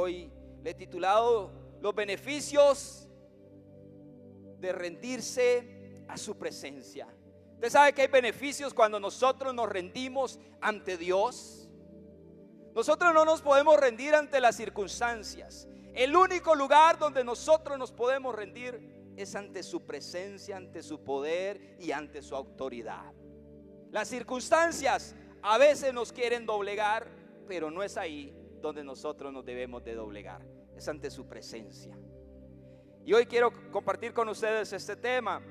hoy le he titulado los beneficios de rendirse a su presencia. Usted sabe que hay beneficios cuando nosotros nos rendimos ante Dios. Nosotros no nos podemos rendir ante las circunstancias. El único lugar donde nosotros nos podemos rendir es ante su presencia, ante su poder y ante su autoridad. Las circunstancias a veces nos quieren doblegar, pero no es ahí donde nosotros nos debemos de doblegar, es ante su presencia. Y hoy quiero compartir con ustedes este tema.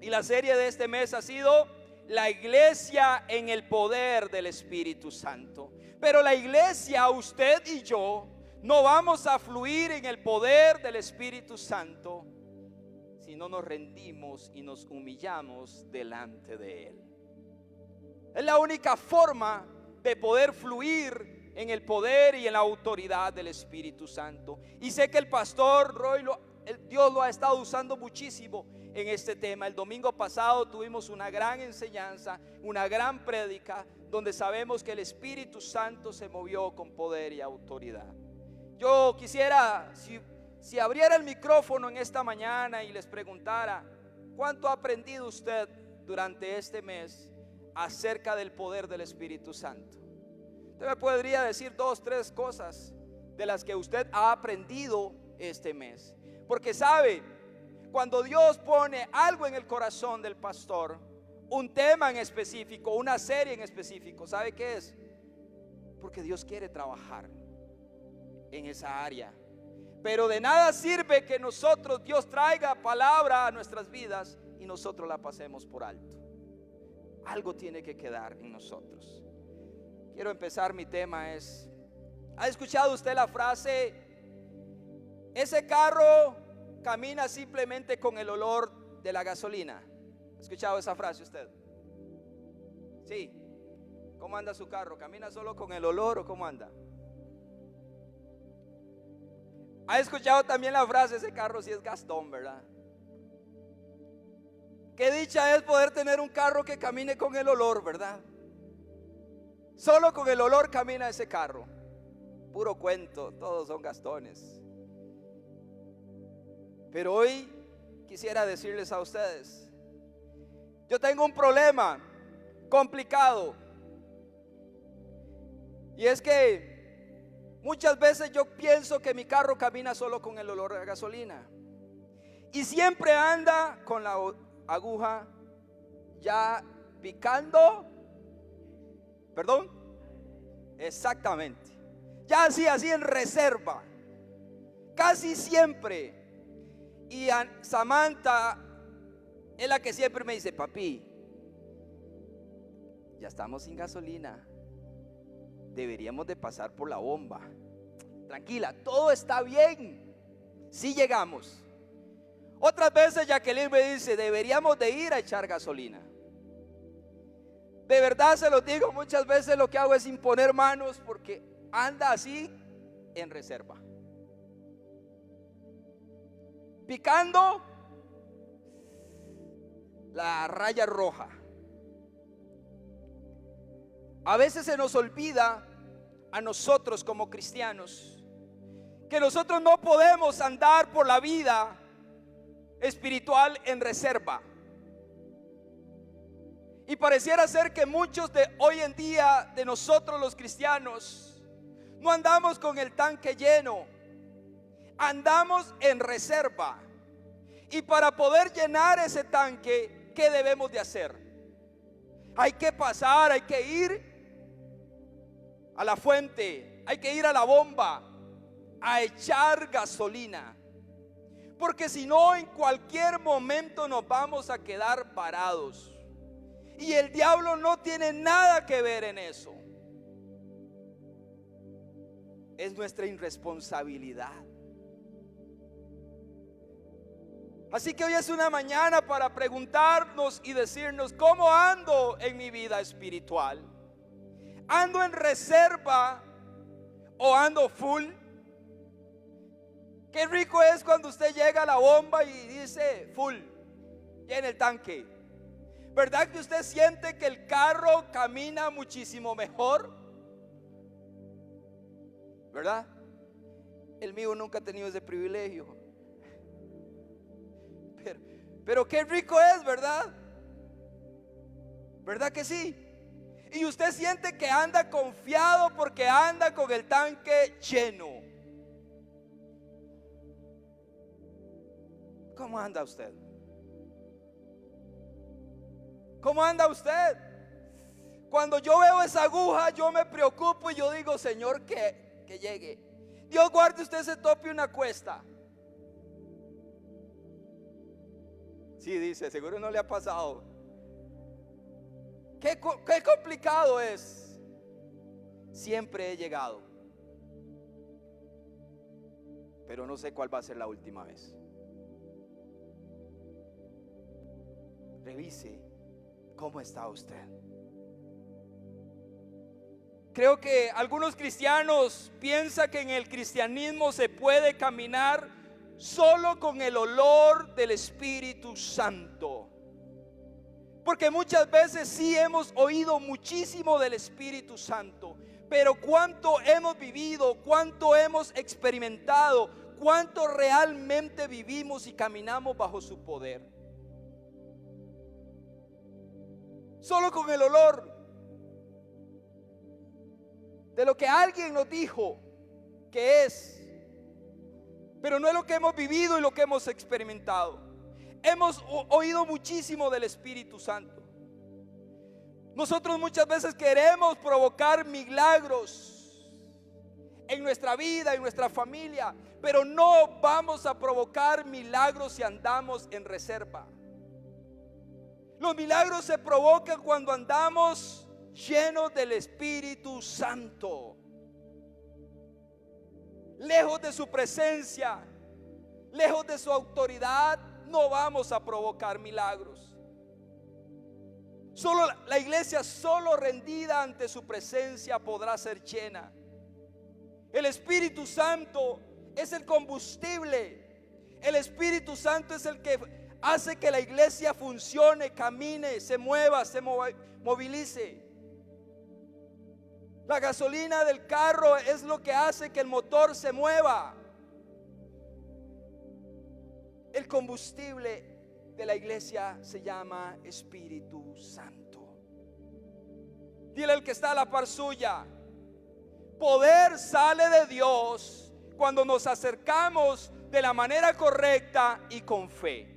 Y la serie de este mes ha sido la iglesia en el poder del Espíritu Santo. Pero la iglesia, usted y yo, no vamos a fluir en el poder del Espíritu Santo si no nos rendimos y nos humillamos delante de Él. Es la única forma de poder fluir en el poder y en la autoridad del Espíritu Santo. Y sé que el pastor Roy, Dios lo ha estado usando muchísimo en este tema. El domingo pasado tuvimos una gran enseñanza, una gran prédica, donde sabemos que el Espíritu Santo se movió con poder y autoridad. Yo quisiera, si abriera el micrófono en esta mañana y les preguntara, ¿cuánto ha aprendido usted durante este mes acerca del poder del Espíritu Santo? Usted me podría decir 2, 3 cosas de las que usted ha aprendido este mes. Porque sabe, cuando Dios pone algo en el corazón del pastor, un tema en específico, una serie en específico, ¿sabe qué es? Porque Dios quiere trabajar en esa área. Pero de nada sirve que Dios traiga palabra a nuestras vidas y nosotros la pasemos por alto. Algo tiene que quedar en nosotros. Quiero empezar, mi tema es, ¿ha escuchado usted la frase, ese carro camina simplemente con el olor de la gasolina? ¿Ha escuchado esa frase usted? Sí. ¿Cómo anda su carro? ¿Camina solo con el olor o cómo anda? ¿Ha escuchado también la frase, ese carro sí es gastón, verdad? Qué dicha es poder tener un carro que camine con el olor, ¿verdad? Solo con el olor camina ese carro. Puro cuento, todos son gastones. Pero hoy quisiera decirles a ustedes, yo tengo un problema complicado. Y es que muchas veces yo pienso que mi carro camina solo con el olor a gasolina. Y siempre anda con la aguja ya picando. ¿Perdón? Exactamente. Ya así en reserva. Casi siempre. Y Samantha es la que siempre me dice, papi, ya estamos sin gasolina, deberíamos de pasar por la bomba. Tranquila, todo está bien, sí llegamos. Otras veces Jacqueline me dice, deberíamos de ir a echar gasolina. De verdad se lo digo, muchas veces lo que hago es imponer manos porque anda así en reserva, picando la raya roja. A veces se nos olvida a nosotros como cristianos que nosotros no podemos andar por la vida espiritual en reserva. Y pareciera ser que muchos de hoy en día, de nosotros los cristianos, no andamos con el tanque lleno, andamos en reserva. Y para poder llenar ese tanque, ¿qué debemos de hacer? Hay que pasar, hay que ir a la fuente, hay que ir a la bomba a echar gasolina. Porque si no, en cualquier momento nos vamos a quedar parados. Y el diablo no tiene nada que ver en eso. Es nuestra irresponsabilidad. Así que hoy es una mañana para preguntarnos y decirnos, ¿cómo ando en mi vida espiritual? ¿Ando en reserva o ando full? Qué rico es cuando usted llega a la bomba y dice full, llena el tanque. ¿Verdad que usted siente que el carro camina muchísimo mejor? ¿Verdad? El mío nunca ha tenido ese privilegio. Pero qué rico es, ¿verdad? ¿Verdad que sí? Y usted siente que anda confiado porque anda con el tanque lleno. ¿Cómo anda usted? ¿Cómo anda usted? Cuando yo veo esa aguja, yo me preocupo y yo digo, Señor, que llegue. Dios guarde, usted se tope una cuesta. Sí, dice, seguro no le ha pasado. Qué complicado es. Siempre he llegado, pero no sé cuál va a ser la última vez. Revise cómo está usted. Creo que algunos cristianos piensan que en el cristianismo se puede caminar solo con el olor del Espíritu Santo. Porque muchas veces sí hemos oído muchísimo del Espíritu Santo, pero cuánto hemos vivido, cuánto hemos experimentado, cuánto realmente vivimos y caminamos bajo su poder. Solo con el olor de lo que alguien nos dijo que es, pero no es lo que hemos vivido y lo que hemos experimentado. Hemos oído muchísimo del Espíritu Santo. Nosotros muchas veces queremos provocar milagros en nuestra vida, en nuestra familia, pero no vamos a provocar milagros si andamos en reserva. Los milagros se provocan cuando andamos llenos del Espíritu Santo, lejos de su presencia, lejos de su autoridad. No vamos a provocar milagros. Solo la iglesia, solo rendida ante su presencia, podrá ser llena. El Espíritu Santo es el combustible. El Espíritu Santo es el que hace que la iglesia funcione, camine, se mueva, se movilice. La gasolina del carro es lo que hace que el motor se mueva. El combustible de la iglesia se llama Espíritu Santo. Dile al que está a la par suya: poder sale de Dios cuando nos acercamos de la manera correcta y con fe.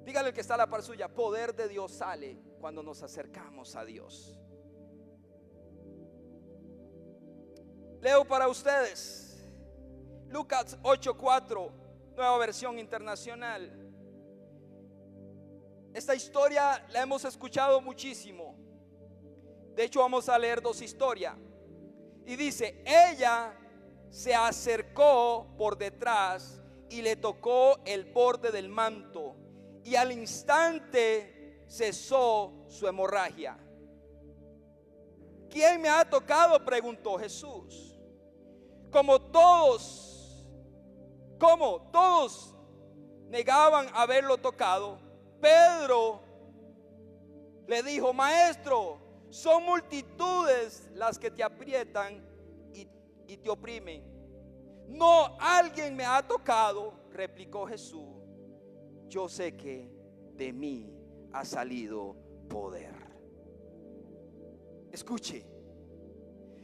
Dígale al que está a la par suya: poder de Dios sale cuando nos acercamos a Dios. Leo para ustedes Lucas 8:4, Nueva Versión Internacional. Esta historia la hemos escuchado muchísimo. De hecho, vamos a leer dos historias. Y dice: ella se acercó por detrás y le tocó el borde del manto, y al instante cesó su hemorragia. ¿Quién me ha tocado?, preguntó Jesús. Como todos negaban haberlo tocado, Pedro le dijo: maestro, son multitudes las que te aprietan y te oprimen. No, alguien me ha tocado, replicó Jesús. Yo sé que de mí ha salido poder. Escuche,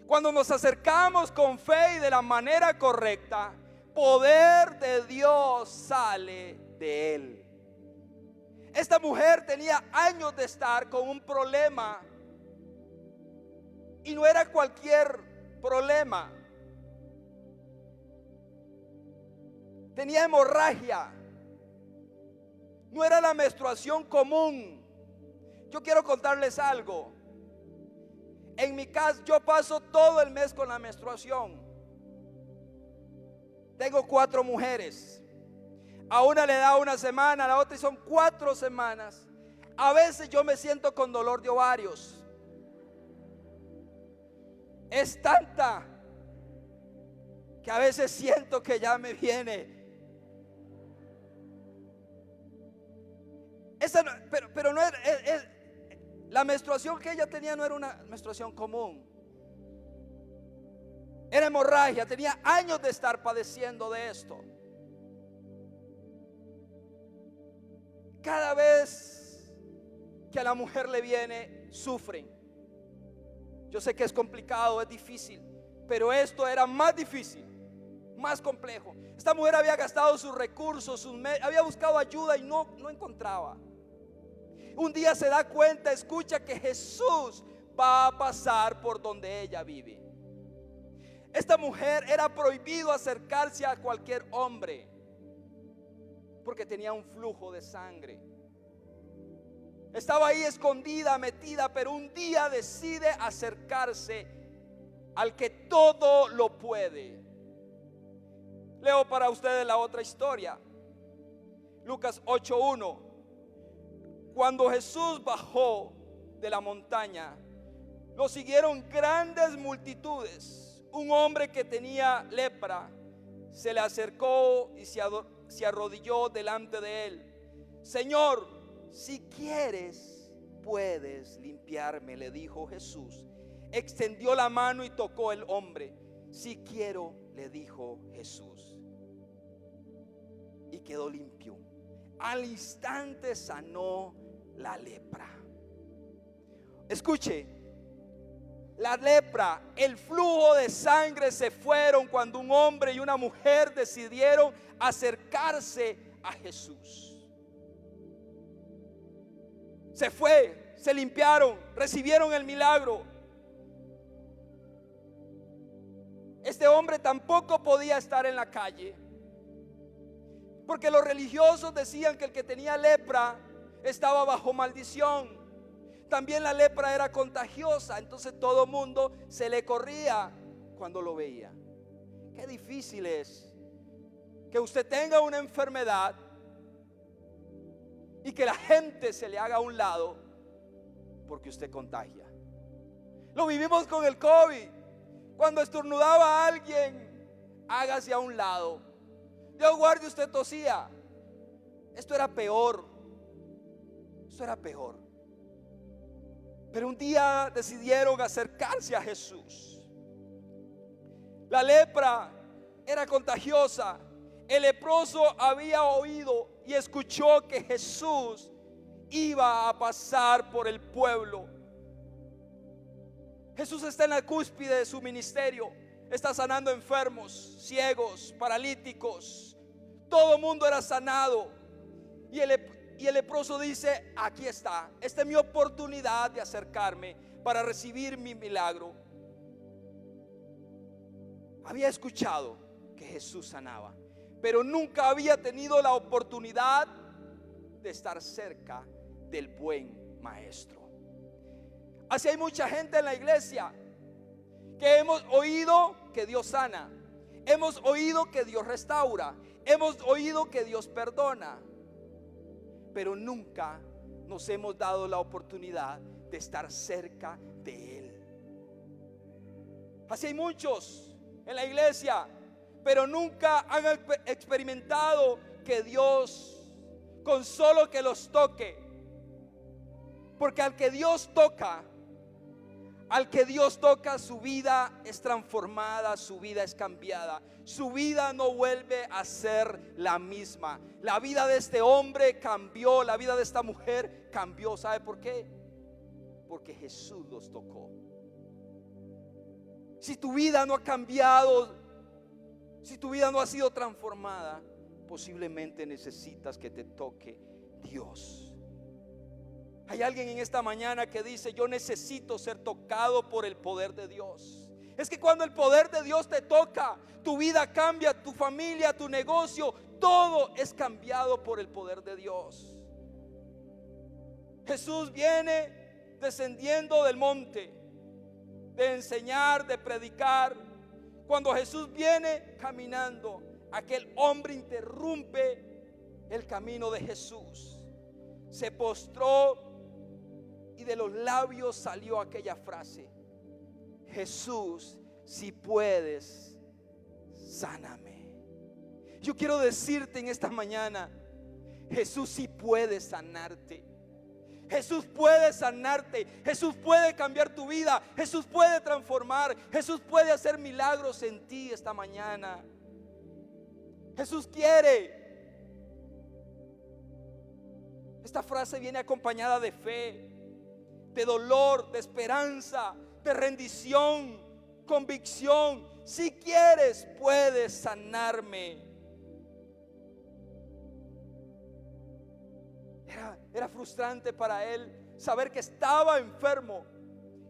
cuando nos acercamos con fe y de la manera correcta, poder de Dios sale de él. Esta mujer tenía años de estar con un problema, y no era cualquier problema. Tenía hemorragia. No era la menstruación común. Yo quiero contarles algo. En mi casa yo paso todo el mes con la menstruación. Tengo 4 mujeres. A una le da una semana, a la otra son 4 semanas. A veces yo me siento con dolor de ovarios. Es tanta que a veces siento que ya me viene. Pero no era, la menstruación que ella tenía no era una menstruación común. Era hemorragia, tenía años de estar padeciendo de esto. Cada vez que a la mujer le viene, sufren. Yo sé que es complicado, es difícil, pero esto era más difícil, más complejo. Esta mujer había gastado sus recursos, había buscado ayuda y no encontraba. Un día se da cuenta, escucha que Jesús va a pasar por donde ella vive. Esta mujer era prohibido acercarse a cualquier hombre porque tenía un flujo de sangre. Estaba ahí escondida, metida, pero un día decide acercarse al que todo lo puede. Leo para ustedes la otra historia. Lucas 8:1. Cuando Jesús bajó de la montaña, lo siguieron grandes multitudes. Un hombre que tenía lepra se le acercó y se arrodilló delante de él. Señor, si quieres, puedes limpiarme, le dijo Jesús. Extendió la mano y tocó el hombre. Si quiero, le dijo Jesús. Y quedó limpio. Al instante sanó la lepra. Escuche, la lepra, el flujo de sangre se fueron cuando un hombre y una mujer decidieron acercarse a Jesús. Se fue, se limpiaron, recibieron el milagro. Este hombre tampoco podía estar en la calle, porque los religiosos decían que el que tenía lepra estaba bajo maldición. También la lepra era contagiosa, entonces todo mundo se le corría cuando lo veía. Qué difícil es que usted tenga una enfermedad y que la gente se le haga a un lado porque usted contagia. Lo vivimos con el COVID. Cuando estornudaba a alguien, hágase a un lado. Dios guarde, usted tosía. Esto era peor. Esto era peor. Pero un día decidieron acercarse a Jesús. La lepra era contagiosa. El leproso había oído y escuchó que Jesús iba a pasar por el pueblo. Jesús está en la cúspide de su ministerio. Está sanando enfermos, ciegos, paralíticos. Todo el mundo era sanado. Y el leproso dice: aquí está, esta es mi oportunidad de acercarme para recibir mi milagro. Había escuchado que Jesús sanaba, pero nunca había tenido la oportunidad de estar cerca del buen maestro. Así hay mucha gente en la iglesia que hemos oído que Dios sana, hemos oído que Dios restaura, hemos oído que Dios perdona, pero nunca nos hemos dado la oportunidad de estar cerca de Él. Así hay muchos en la iglesia, pero nunca han experimentado que Dios, con solo que los toque, porque al que Dios toca, su vida es transformada, su vida es cambiada, su vida no vuelve a ser la misma. La vida de este hombre cambió, la vida de esta mujer cambió. ¿Sabe por qué? Porque Jesús los tocó. Si tu vida no ha cambiado, si tu vida no ha sido transformada, posiblemente necesitas que te toque Dios. Hay alguien en esta mañana que dice: yo necesito ser tocado por el poder de Dios. Es que cuando el poder de Dios te toca, tu vida cambia, tu familia, tu negocio, todo es cambiado por el poder de Dios. Jesús viene descendiendo del monte de enseñar, de predicar. Cuando Jesús viene caminando, aquel hombre interrumpe el camino de Jesús, se postró y de los labios salió aquella frase: Jesús, si puedes, sáname. Yo quiero decirte en esta mañana: Jesús sí puede sanarte. Jesús puede sanarte, Jesús puede cambiar tu vida, Jesús puede transformar, Jesús puede hacer milagros en ti esta mañana. Jesús quiere. Esta frase viene acompañada de fe, de dolor, de esperanza, de rendición, convicción. Si quieres, puedes sanarme. Era frustrante para él saber que estaba enfermo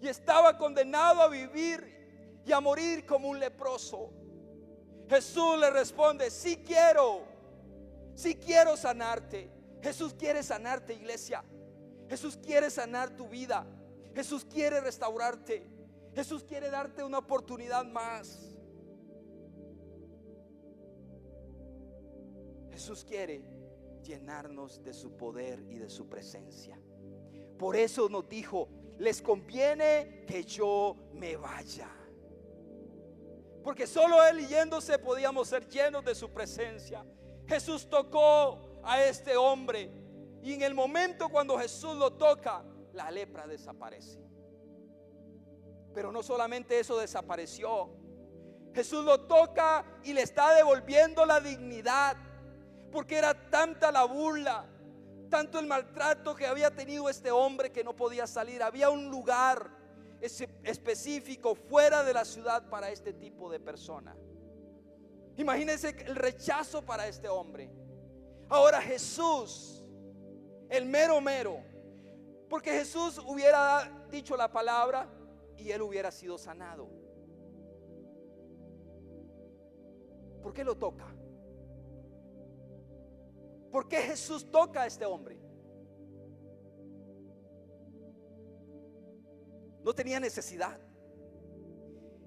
y estaba condenado a vivir y a morir como un leproso. Jesús le responde: sí quiero sanarte. Jesús quiere sanarte, iglesia. Jesús quiere sanar tu vida. Jesús quiere restaurarte. Jesús quiere darte una oportunidad más. Jesús quiere llenarnos de su poder y de su presencia. Por eso nos dijo: les conviene que yo me vaya. Porque solo Él yéndose podíamos ser llenos de su presencia. Jesús tocó a este hombre y en el momento cuando Jesús lo toca, la lepra desaparece. Pero no solamente eso desapareció. Jesús lo toca y le está devolviendo la dignidad. Porque era tanta la burla, tanto el maltrato que había tenido este hombre que no podía salir. Había un lugar específico fuera de la ciudad para este tipo de persona. Imagínense el rechazo para este hombre. Ahora Jesús, el mero, porque Jesús hubiera dicho la palabra y él hubiera sido sanado. ¿Por qué lo toca? ¿Por qué Jesús toca a este hombre? No tenía necesidad.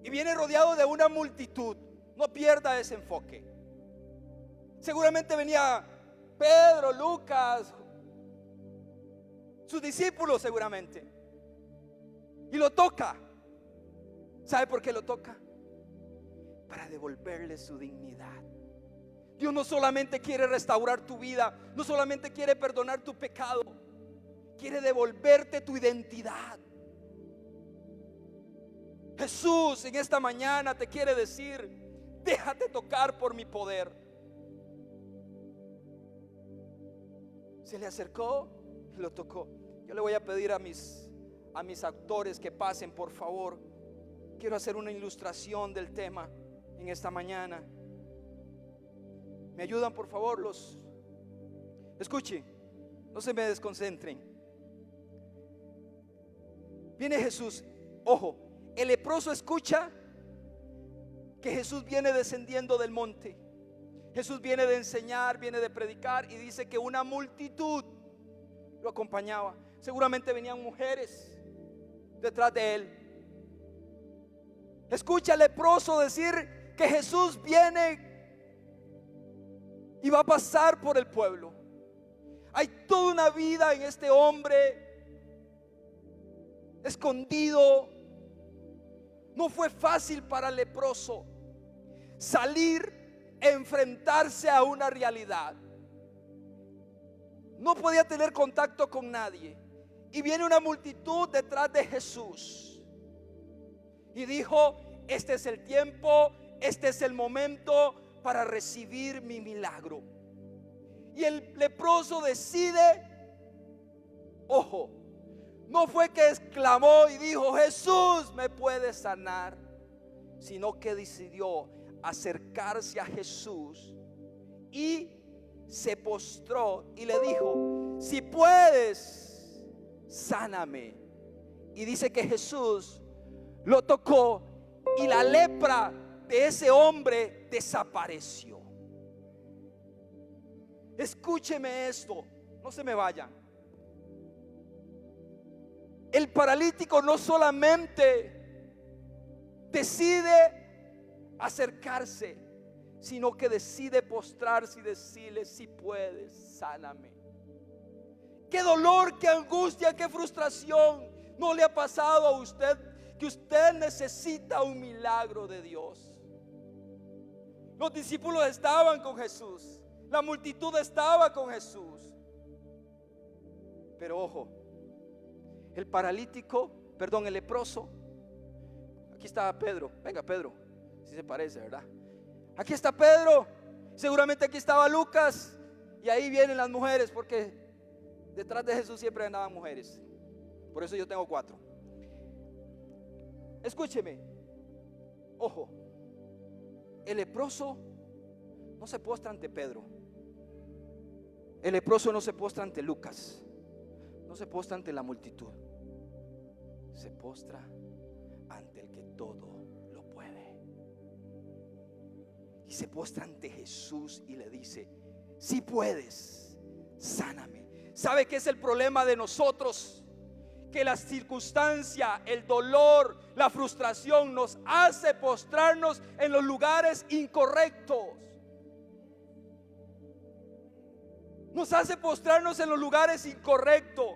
Y viene rodeado de una multitud. No pierda ese enfoque. Seguramente venía Pedro, Lucas, sus discípulos seguramente. Y lo toca. ¿Sabe por qué lo toca? Para devolverle su dignidad. Dios no solamente quiere restaurar tu vida, no solamente quiere perdonar tu pecado, quiere devolverte tu identidad. Jesús en esta mañana te quiere decir: déjate tocar por mi poder. Se le acercó y lo tocó. Yo le voy a pedir a mis actores que pasen, por favor. Quiero hacer una ilustración del tema en esta mañana. ¿Me ayudan, por favor? Escuchen, no se me desconcentren. Viene Jesús. Ojo, el leproso escucha que Jesús viene descendiendo del monte. Jesús viene de enseñar, viene de predicar, y dice que una multitud lo acompañaba. Seguramente venían mujeres detrás de él. Escucha al leproso decir que Jesús viene y va a pasar por el pueblo. Hay toda una vida en este hombre escondido. No fue fácil para el leproso salir, enfrentarse a una realidad. No podía tener contacto con nadie. Y viene una multitud detrás de Jesús. Y dijo: este es el tiempo, este es el momento para recibir mi milagro. Y el leproso decide, ojo, no fue que exclamó y dijo: Jesús me puede sanar, sino que decidió acercarse a Jesús y se postró y le dijo: si puedes, sáname. Y dice que Jesús lo tocó y la lepra de ese hombre desapareció. Escúcheme esto, no se me vayan. El paralítico no solamente decide acercarse, sino que decide postrarse y decirle: si puedes, sáname. Qué dolor, qué angustia, qué frustración no le ha pasado a usted, que usted necesita un milagro de Dios. Los discípulos estaban con Jesús, la multitud estaba con Jesús, pero ojo, el paralítico, perdón, el leproso. Aquí está Pedro. Venga, Pedro, si se parece, ¿verdad? Aquí está Pedro. Seguramente aquí estaba Lucas. Y ahí vienen las mujeres, porque detrás de Jesús siempre andaban mujeres. Por eso yo tengo 4. Escúcheme. Ojo. El leproso no se postra ante Pedro. El leproso no se postra ante Lucas. No se postra ante la multitud. Se postra ante el que todo lo puede. Y se postra ante Jesús y le dice: si puedes, sáname. ¿Sabe qué es el problema de nosotros? Que la circunstancia, el dolor, la frustración nos hace postrarnos en los lugares incorrectos. Nos hace postrarnos en los lugares incorrectos.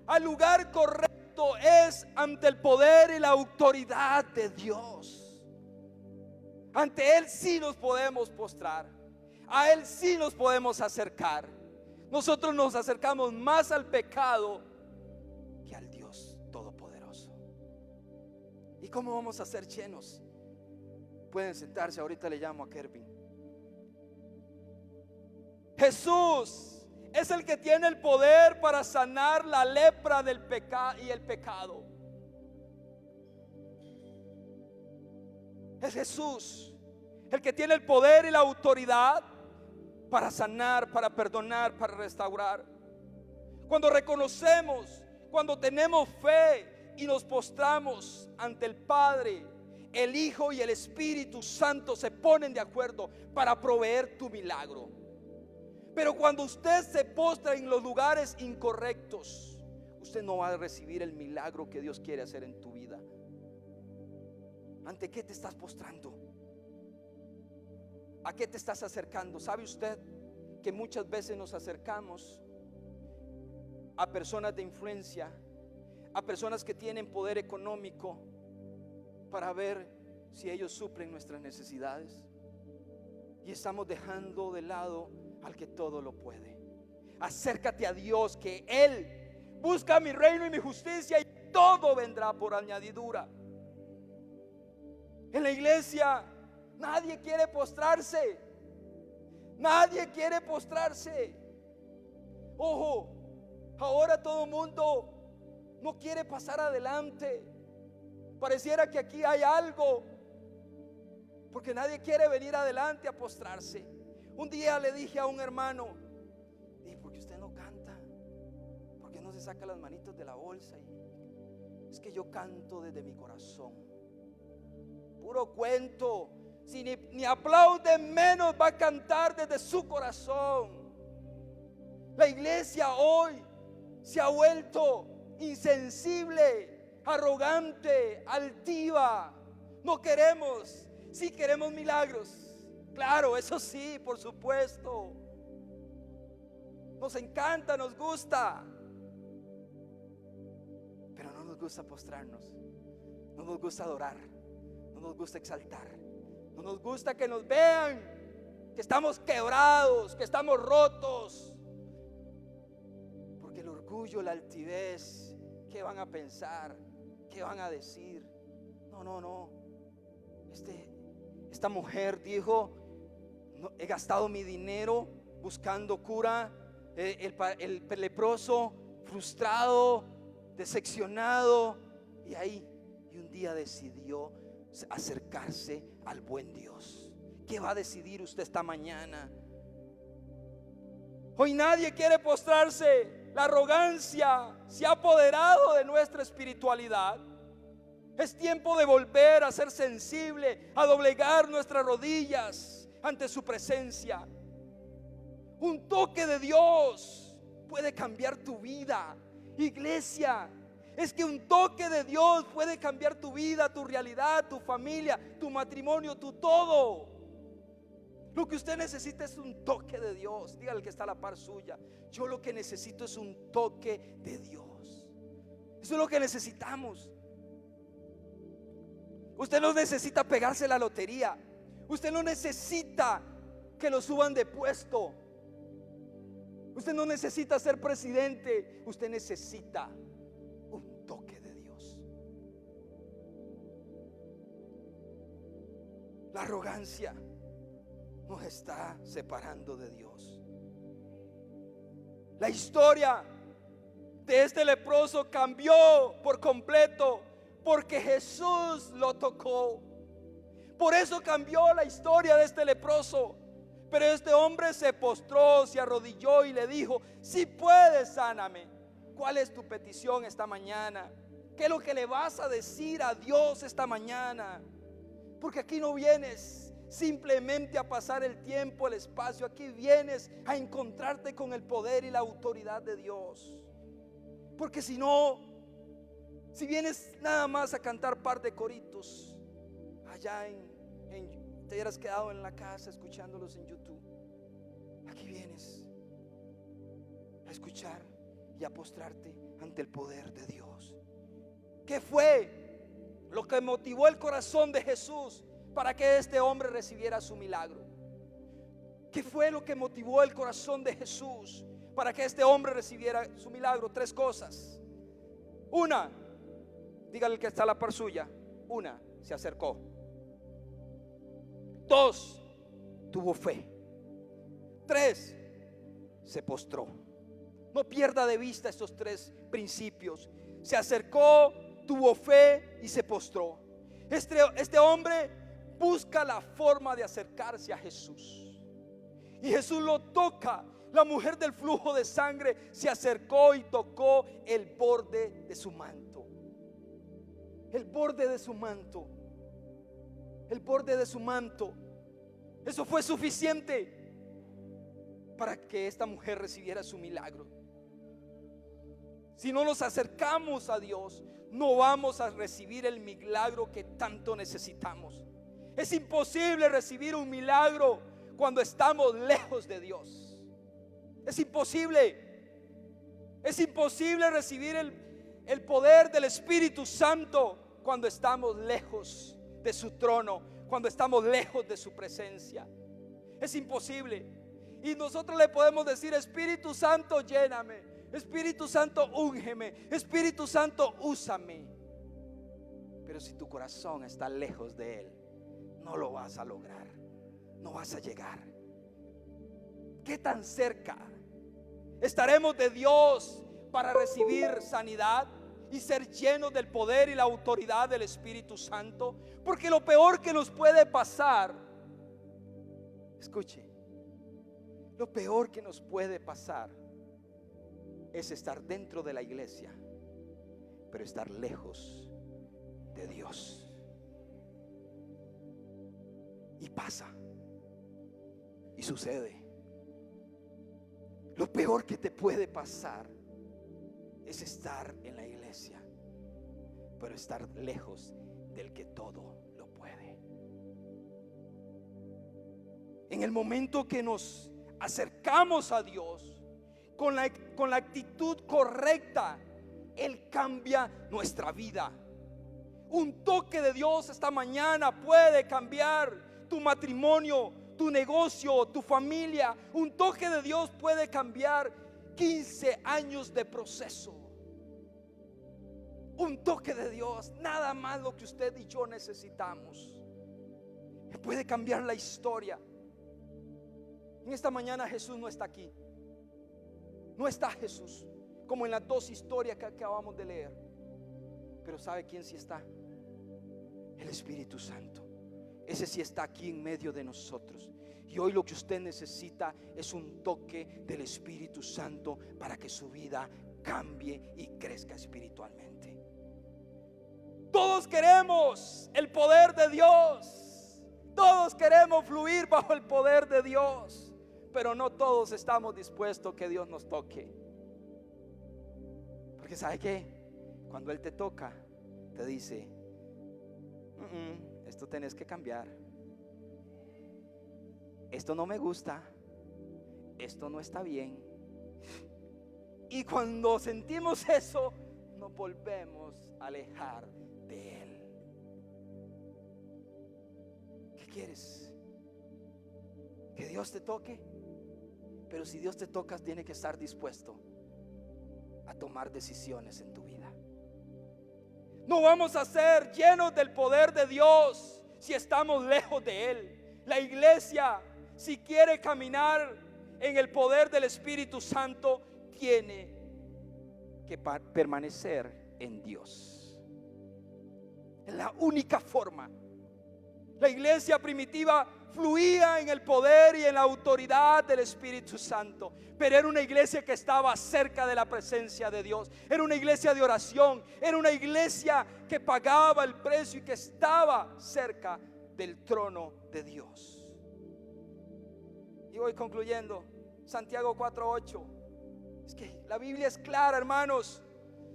Al lugar correcto es ante el poder y la autoridad de Dios. Ante Él sí nos podemos postrar. A Él sí nos podemos acercar. Nosotros nos acercamos más al pecado que al Dios Todopoderoso. ¿Y cómo vamos a ser llenos? Pueden sentarse, ahorita le llamo a Kervin. Jesús es el que tiene el poder para sanar la lepra del pecado y el pecado. Es Jesús el que tiene el poder y la autoridad para sanar, para perdonar, para restaurar. Cuando reconocemos, cuando tenemos fe y nos postramos ante el Padre, el Hijo y el Espíritu Santo se ponen de acuerdo para proveer tu milagro. Pero cuando usted se postra en los lugares incorrectos, usted no va a recibir el milagro que Dios quiere hacer en tu vida. ¿Ante qué te estás postrando? ¿A qué te estás acercando? ¿Sabe usted que muchas veces nos acercamos a personas de influencia, a personas que tienen poder económico, para ver si ellos suplen nuestras necesidades? Y estamos dejando de lado al que todo lo puede. Acércate a Dios, que Él busca mi reino y mi justicia, y todo vendrá por añadidura. En la iglesia nadie quiere postrarse. Nadie quiere postrarse. Ojo, ahora todo el mundo no quiere pasar adelante. Pareciera que aquí hay algo, porque nadie quiere venir adelante a postrarse. Un día le dije a un hermano: ¿por qué usted no canta? ¿Por qué no se saca las manitos de la bolsa? Y es que yo canto desde mi corazón. Puro cuento. Si ni aplaude, menos va a cantar desde su corazón. La iglesia hoy se ha vuelto insensible, arrogante, altiva. No queremos, sí queremos milagros. Claro, eso sí, por supuesto. Nos encanta, nos gusta. Pero no nos gusta postrarnos. No nos gusta adorar. No nos gusta exaltar. No nos gusta que nos vean que estamos quebrados, que estamos rotos. Porque el orgullo, la altivez, ¿qué van a pensar? ¿Qué van a decir? No. Esta mujer dijo: no, he gastado mi dinero buscando cura. El leproso, frustrado, decepcionado, y un día decidió acercarse al buen Dios. ¿Qué va a decidir usted esta mañana? Hoy nadie quiere postrarse. La arrogancia se ha apoderado de nuestra espiritualidad. Es tiempo de volver a ser sensible, a doblegar nuestras rodillas ante su presencia. Un toque de Dios puede cambiar tu vida, iglesia. Es que un toque de Dios puede cambiar tu vida, tu realidad, tu familia, tu matrimonio, tu todo. Lo que usted necesita es un toque de Dios. Dígale al que está a la par suya: yo lo que necesito es un toque de Dios. Eso es lo que necesitamos. Usted no necesita pegarse la lotería. Usted no necesita que lo suban de puesto. Usted no necesita ser presidente. Usted necesita un La arrogancia nos está separando de Dios. La historia de este leproso cambió por completo porque Jesús lo tocó. Por eso cambió la historia de este leproso. Pero este hombre se postró, se arrodilló y le dijo: si puedes, sáname. ¿Cuál es tu petición esta mañana? ¿Qué es lo que le vas a decir a Dios esta mañana? Porque aquí no vienes simplemente a pasar el tiempo, el espacio. Aquí vienes a encontrarte con el poder y la autoridad de Dios. Porque si no, si vienes nada más a cantar par de coritos allá te hubieras quedado en la casa escuchándolos en YouTube. Aquí vienes a escuchar y a postrarte ante el poder de Dios. ¿Qué fue lo que motivó el corazón de Jesús para que este hombre recibiera su milagro? ¿Qué fue lo que motivó el corazón de Jesús para que este hombre recibiera su milagro? 3 cosas. Una, dígale que está a la par suya. Una, se acercó. 2, tuvo fe. 3, se postró. No pierda de vista estos 3 principios. Se acercó, tuvo fe y se postró. Este hombre busca la forma de acercarse a Jesús. Y Jesús lo toca. La mujer del flujo de sangre se acercó y tocó el borde de su manto. El borde de su manto. El borde de su manto. Eso fue suficiente para que esta mujer recibiera su milagro. Si no nos acercamos a Dios, no vamos a recibir el milagro que tanto necesitamos. Es imposible recibir un milagro cuando estamos lejos de Dios. Es imposible. Es imposible recibir el poder del Espíritu Santo cuando estamos lejos de su trono, cuando estamos lejos de su presencia. Es imposible. Y nosotros le podemos decir: Espíritu Santo, lléname. Espíritu Santo, úngeme. Espíritu Santo, úsame. Pero si tu corazón está lejos de Él, no lo vas a lograr. No vas a llegar. ¿Qué tan cerca estaremos de Dios para recibir sanidad y ser llenos del poder y la autoridad del Espíritu Santo? Porque lo peor que nos puede pasar, escuche, lo peor que nos puede pasar es estar dentro de la iglesia, pero estar lejos de Dios. Y pasa, y sucede. Lo peor que te puede pasar es estar en la iglesia, pero estar lejos del que todo lo puede. En el momento que nos acercamos a Dios con la actitud correcta, Él cambia nuestra vida. Un toque de Dios esta mañana puede cambiar tu matrimonio, tu negocio, tu familia. Un toque de Dios puede cambiar 15 años de proceso. Un toque de Dios, nada más lo que usted y yo necesitamos, puede cambiar la historia. En esta mañana Jesús no está aquí. No está Jesús, como en las 2 historias que acabamos de leer. Pero ¿sabe quién sí está? El Espíritu Santo. Ese sí está aquí en medio de nosotros. Y hoy lo que usted necesita es un toque del Espíritu Santo para que su vida cambie y crezca espiritualmente. Todos queremos el poder de Dios. Todos queremos fluir bajo el poder de Dios. Pero no todos estamos dispuestos a que Dios nos toque. Porque ¿sabe qué? Cuando Él te toca, te dice: esto tenés que cambiar. Esto no me gusta. Esto no está bien. Y cuando sentimos eso, nos volvemos a alejar de Él. ¿Qué quieres? ¿Que Dios te toque? Pero si Dios te toca, tiene que estar dispuesto a tomar decisiones en tu vida. No vamos a ser llenos del poder de Dios si estamos lejos de Él. La iglesia, si quiere caminar en el poder del Espíritu Santo, tiene que permanecer en Dios. Es la única forma. La iglesia primitiva fluía en el poder y en la autoridad del Espíritu Santo, pero era una iglesia que estaba cerca de la presencia de Dios. Era una iglesia de oración, era una iglesia que pagaba el precio y que estaba cerca del trono de Dios. Y voy concluyendo. Santiago 4:8. Es que la Biblia es clara, hermanos.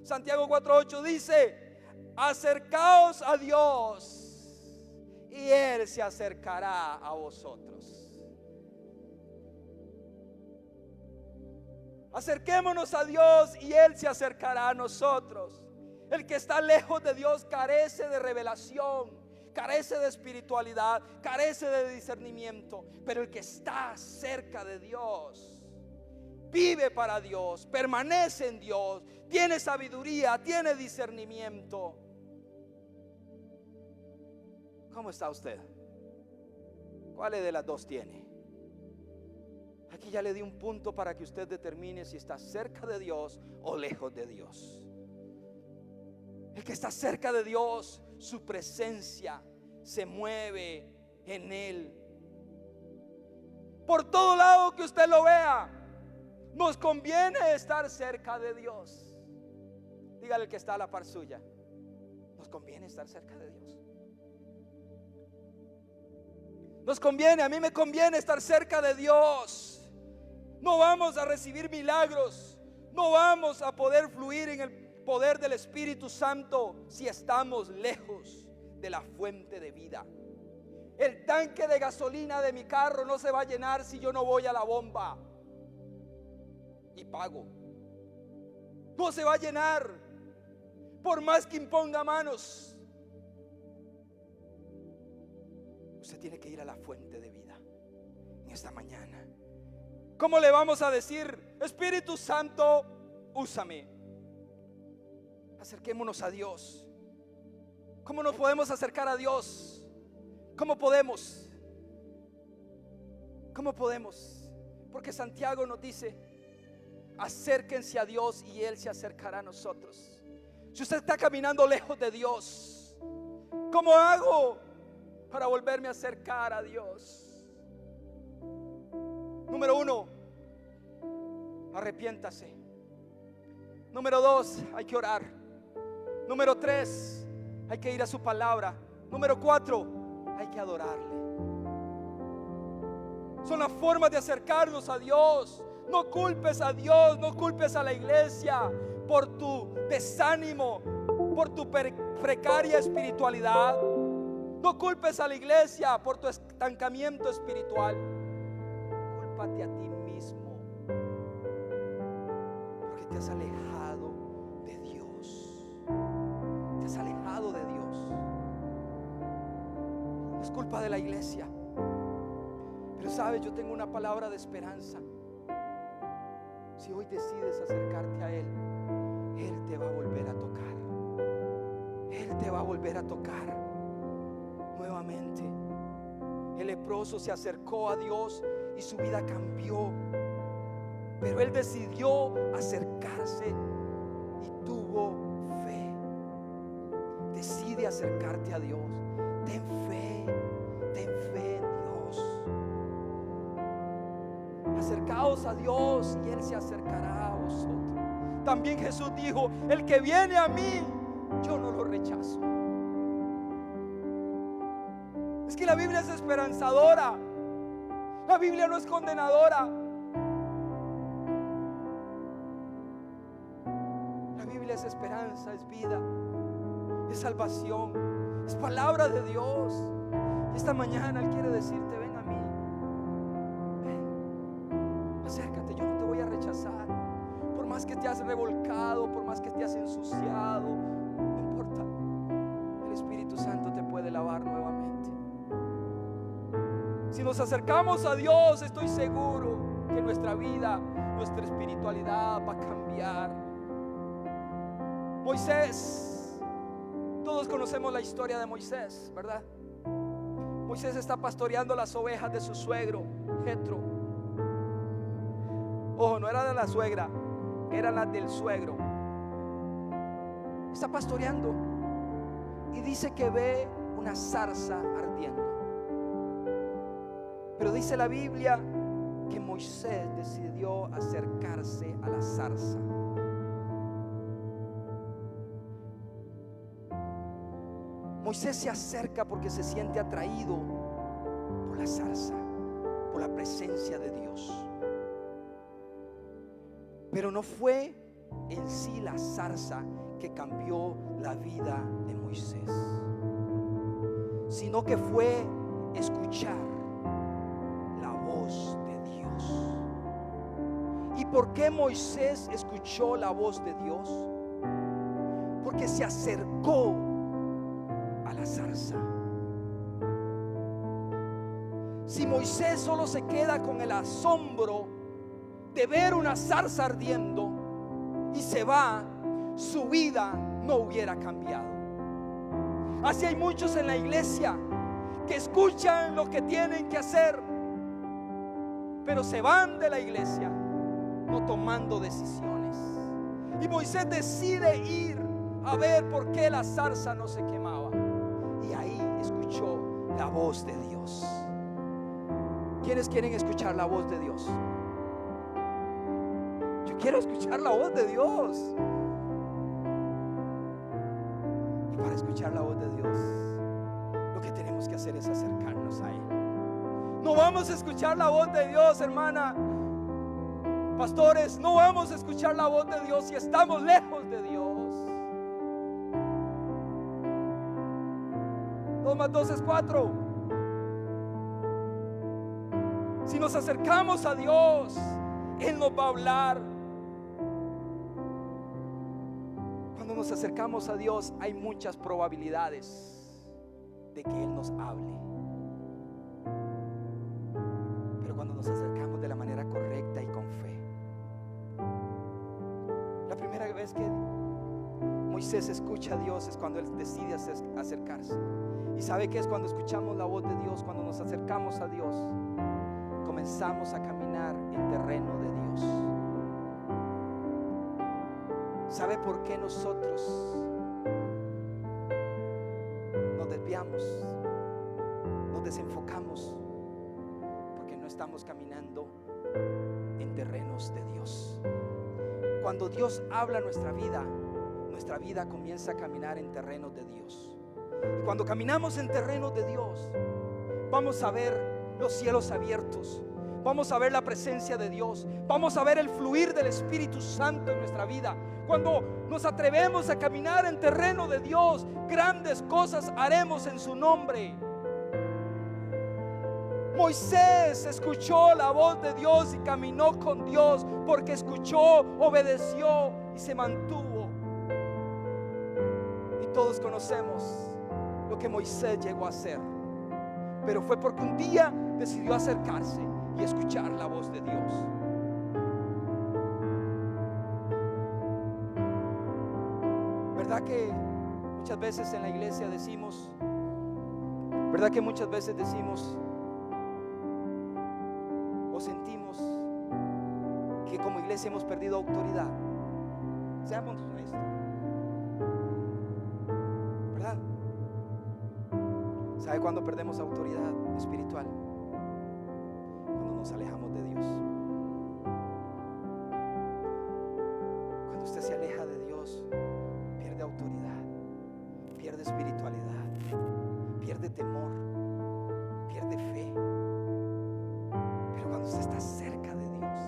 Santiago 4:8 dice: acercaos a Dios y Él se acercará a vosotros. Acerquémonos a Dios y Él se acercará a nosotros. El que está lejos de Dios carece de revelación, carece de espiritualidad, carece de discernimiento. Pero el que está cerca de Dios vive para Dios, permanece en Dios, tiene sabiduría, tiene discernimiento. ¿Cómo está usted? ¿Cuál de las dos tiene? Aquí ya le di un punto para que usted determine si está cerca de Dios o lejos de Dios. El que está cerca de Dios, su presencia se mueve en él. Por todo lado que usted lo vea, nos conviene estar cerca de Dios. Dígale al que está a la par suya: nos conviene estar cerca de Dios. Nos conviene, a mí me conviene estar cerca de Dios. No vamos a recibir milagros, no vamos a poder fluir en el poder del Espíritu Santo si estamos lejos de la fuente de vida. El tanque de gasolina de mi carro no se va a llenar si yo no voy a la bomba y pago. No se va a llenar por más que imponga manos. Usted tiene que ir a la fuente de vida en esta mañana. ¿Cómo le vamos a decir: Espíritu Santo, úsame? Acerquémonos a Dios. ¿Cómo nos podemos acercar a Dios? ¿Cómo podemos? ¿Cómo podemos? Porque Santiago nos dice: acérquense a Dios y Él se acercará a nosotros. Si usted está caminando lejos de Dios, ¿cómo hago para volverme a acercar a Dios? Número 1, arrepiéntase. Número 2, hay que orar. Número 3, hay que ir a su palabra. Número 4, hay que adorarle. Son las formas de acercarnos a Dios. No culpes a Dios, no culpes a la iglesia por tu desánimo, por tu precaria espiritualidad. No culpes a la iglesia por tu estancamiento espiritual. Cúlpate a ti mismo, porque te has alejado de Dios. Te has alejado de Dios. No es culpa de la iglesia. Pero sabes, yo tengo una palabra de esperanza. Si hoy decides acercarte a Él, Él te va a volver a tocar. Él te va a volver a tocar nuevamente. El leproso se acercó a Dios y su vida cambió, pero él decidió acercarse y tuvo fe. Decide acercarte a Dios. Ten fe en Dios. Acercaos a Dios y Él se acercará a vosotros. También Jesús dijo: el que viene a mí, yo no lo rechazo. Es que la Biblia es esperanzadora. La Biblia no es condenadora. La Biblia es esperanza, es vida, es salvación, es palabra de Dios. Y esta mañana Él quiere decirte: ven a mí, ven, acércate, yo no te voy a rechazar. Por más que te has revolcado, por más que te has ensuciado, no importa, el Espíritu Santo te puede lavar nuevamente. Si nos acercamos a Dios, estoy seguro que nuestra vida, nuestra espiritualidad va a cambiar. Moisés, todos conocemos la historia de Moisés, ¿verdad? Moisés está pastoreando las ovejas de su suegro, Jetro. Ojo, no era de la suegra, era la del suegro. Está pastoreando y dice que ve una zarza ardiendo. Pero dice la Biblia que Moisés decidió acercarse a la zarza. Moisés se acerca porque se siente atraído por la zarza, por la presencia de Dios. Pero no fue en sí la zarza que cambió la vida de Moisés, sino que fue escuchar la voz de Dios. ¿Y por qué Moisés escuchó la voz de Dios? Porque se acercó a la zarza. Si Moisés solo se queda con el asombro de ver una zarza ardiendo y se va, su vida no hubiera cambiado. Así hay muchos en la iglesia que escuchan lo que tienen que hacer, pero se van de la iglesia no tomando decisiones. Y Moisés decide ir a ver por qué la zarza no se quemaba, y ahí escuchó la voz de Dios. ¿Quiénes quieren escuchar la voz de Dios? Yo quiero escuchar la voz de Dios. Y para escuchar la voz de Dios, lo que tenemos que hacer es acercarnos a Él. No vamos a escuchar la voz de Dios, hermana, pastores, no vamos a escuchar la voz de Dios si estamos lejos de Dios. 2 más 2 es 4. Si nos acercamos a Dios, Él nos va a hablar. Cuando nos acercamos a Dios, hay muchas probabilidades de que Él nos hable. Pero cuando nos acercamos de la manera correcta y con fe. La primera vez que Moisés escucha a Dios es cuando él decide acercarse. ¿Y sabe qué es cuando escuchamos la voz de Dios? Cuando nos acercamos a Dios, comenzamos a caminar en terreno de Dios. ¿Sabe por qué nosotros nos desviamos, nos desenfocamos? Porque no estamos caminando en terrenos de Dios. Cuando Dios habla nuestra vida comienza a caminar en terrenos de Dios. Y cuando caminamos en terrenos de Dios, vamos a ver los cielos abiertos, vamos a ver la presencia de Dios, vamos a ver el fluir del Espíritu Santo en nuestra vida. Cuando nos atrevemos a caminar en terreno de Dios, grandes cosas haremos en su nombre. Moisés escuchó la voz de Dios y caminó con Dios porque escuchó, obedeció y se mantuvo. Y todos conocemos lo que Moisés llegó a hacer, pero fue porque un día decidió acercarse y escuchar la voz de Dios. ¿Verdad que muchas veces en la iglesia decimos, verdad que muchas veces decimos o sentimos que como iglesia hemos perdido autoridad? Seamos honestos, ¿verdad? ¿Sabe cuándo perdemos autoridad espiritual? Cuando nos alejamos de Dios. Cuando usted se aleja de Dios, pierde autoridad, pierde espiritualidad, pierde temor, pierde fe. Pero cuando usted está cerca de Dios,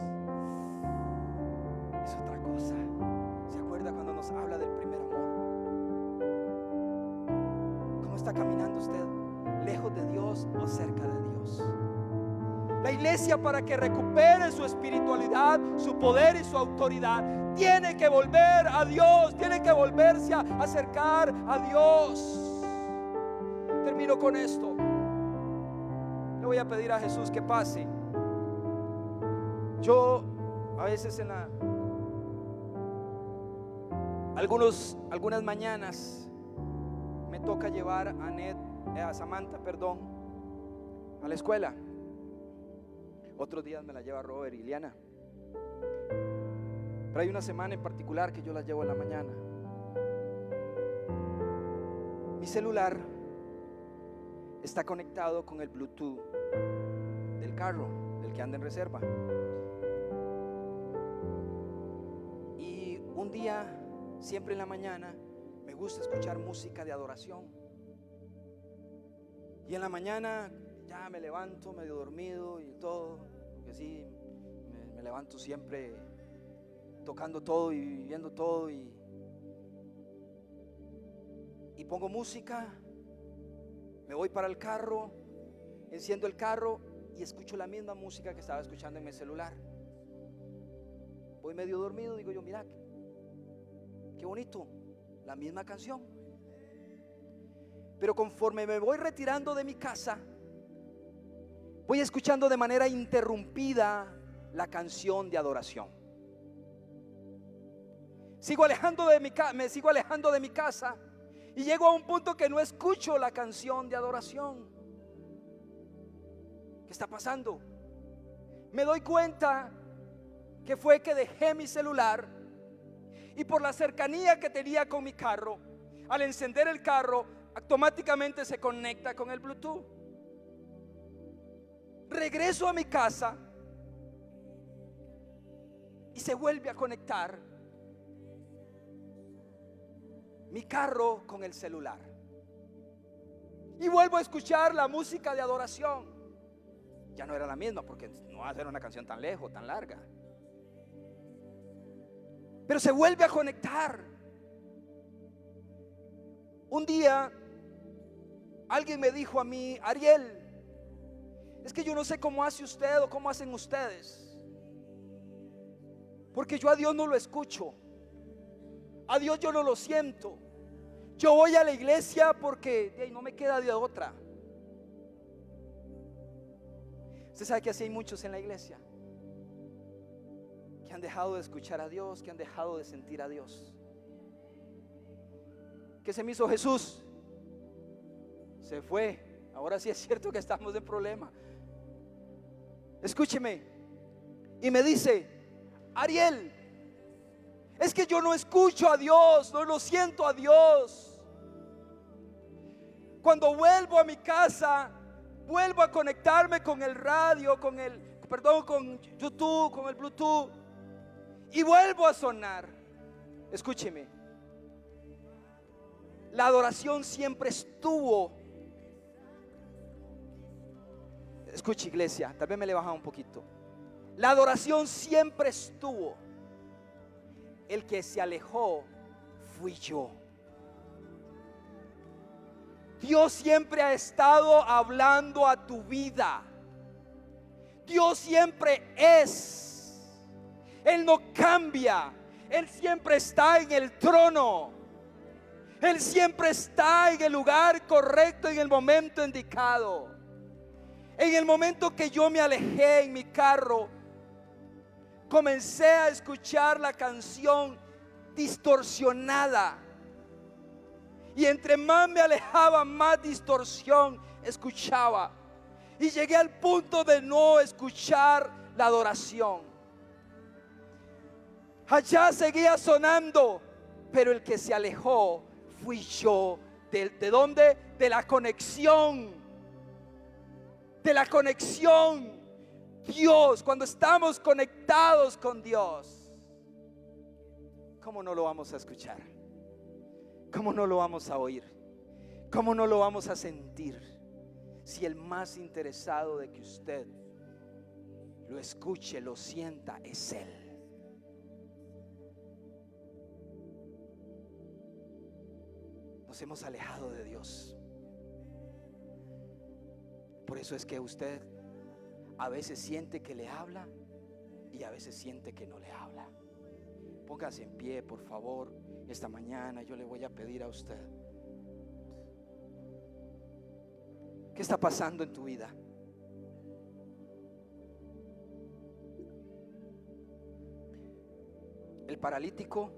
es otra cosa. ¿Se acuerda cuando nos habla del primer amor? ¿Cómo está caminando usted? ¿Lejos de Dios o cerca de Dios? La iglesia, para que recupere su espiritualidad, su poder y su autoridad, tiene que volver a Dios, tiene que volverse a acercar a Dios. Termino con esto. Le voy a pedir a Jesús que pase. Yo a veces algunas mañanas me toca llevar a Samantha, a la escuela. Otros días me la lleva Robert y Liana. Pero hay una semana en particular que yo la llevo en la mañana. Mi celular está conectado con el Bluetooth del carro, del que anda en reserva. Y un día, siempre en la mañana, me gusta escuchar música de adoración. Y en la mañana ya me levanto medio dormido y todo, porque sí, me levanto siempre tocando todo y viendo todo, y pongo música, me voy para el carro, enciendo el carro y escucho la misma música que estaba escuchando en mi celular. Voy medio dormido, digo yo, mira, qué bonito, la misma canción. Pero conforme me voy retirando de mi casa, voy escuchando de manera interrumpida la canción de adoración. Me sigo alejando de mi casa y llego a un punto que no escucho la canción de adoración. ¿Qué está pasando? Me doy cuenta que fue que dejé mi celular, y por la cercanía que tenía con mi carro, al encender el carro, automáticamente se conecta con el Bluetooth. Regreso a mi casa y se vuelve a conectar mi carro con el celular, y vuelvo a escuchar la música de adoración. Ya no era la misma, porque no va a ser una canción tan lejos, tan larga, pero se vuelve a conectar. Un día alguien me dijo a mí: Ariel, es que yo no sé cómo hace usted o cómo hacen ustedes, porque yo a Dios no lo escucho, a Dios yo no lo siento. Yo voy a la iglesia porque no me queda de otra. Usted sabe que así hay muchos en la iglesia que han dejado de escuchar a Dios, que han dejado de sentir a Dios. ¿Qué se me hizo Jesús? Se fue. Ahora sí es cierto que estamos en problema. Escúcheme. Y me dice: Ariel, es que yo no escucho a Dios, no lo siento a Dios. Cuando vuelvo a mi casa, vuelvo a conectarme con el radio, con YouTube, con el Bluetooth, y vuelvo a sonar. Escúcheme. La adoración siempre estuvo. Escuche, iglesia, tal vez me le baja un poquito. La adoración siempre estuvo. El que se alejó fui yo. Dios siempre ha estado hablando a tu vida. Dios siempre es. Él no cambia. Él siempre está en el trono. Él siempre está en el lugar correcto, en el momento indicado. En el momento que yo me alejé en mi carro, comencé a escuchar la canción distorsionada, y entre más me alejaba, más distorsión escuchaba, y llegué al punto de no escuchar la adoración. Allá seguía sonando, pero el que se alejó fui yo. ¿De dónde? De la conexión. De la conexión. Dios, cuando estamos conectados con Dios, ¿cómo no lo vamos a escuchar? ¿Cómo no lo vamos a oír? ¿Cómo no lo vamos a sentir? Si el más interesado de que usted lo escuche, lo sienta, es Él. Nos hemos alejado de Dios. Por eso es que usted a veces siente que le habla y a veces siente que no le habla. Póngase en pie, por favor. Esta mañana yo le voy a pedir a usted: ¿qué está pasando en tu vida? El paralítico,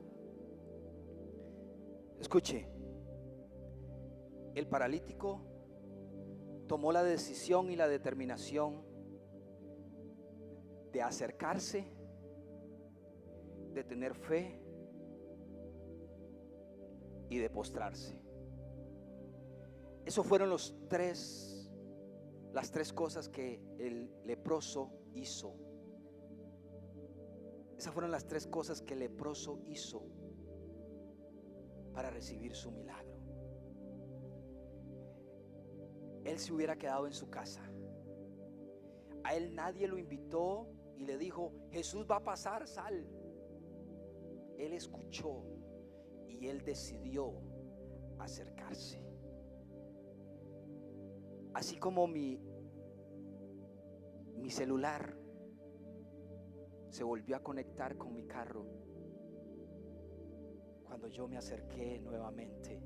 escuche, el paralítico tomó la decisión y la determinación de acercarse, de tener fe y de postrarse. Esos fueron las tres cosas que el leproso hizo. Esas fueron las tres cosas que el leproso hizo para recibir su milagro. Él se hubiera quedado en su casa. A él nadie lo invitó y le dijo: Jesús va a pasar, sal. Él escuchó y él decidió acercarse. Así como mi celular se volvió a conectar con mi carro cuando yo me acerqué nuevamente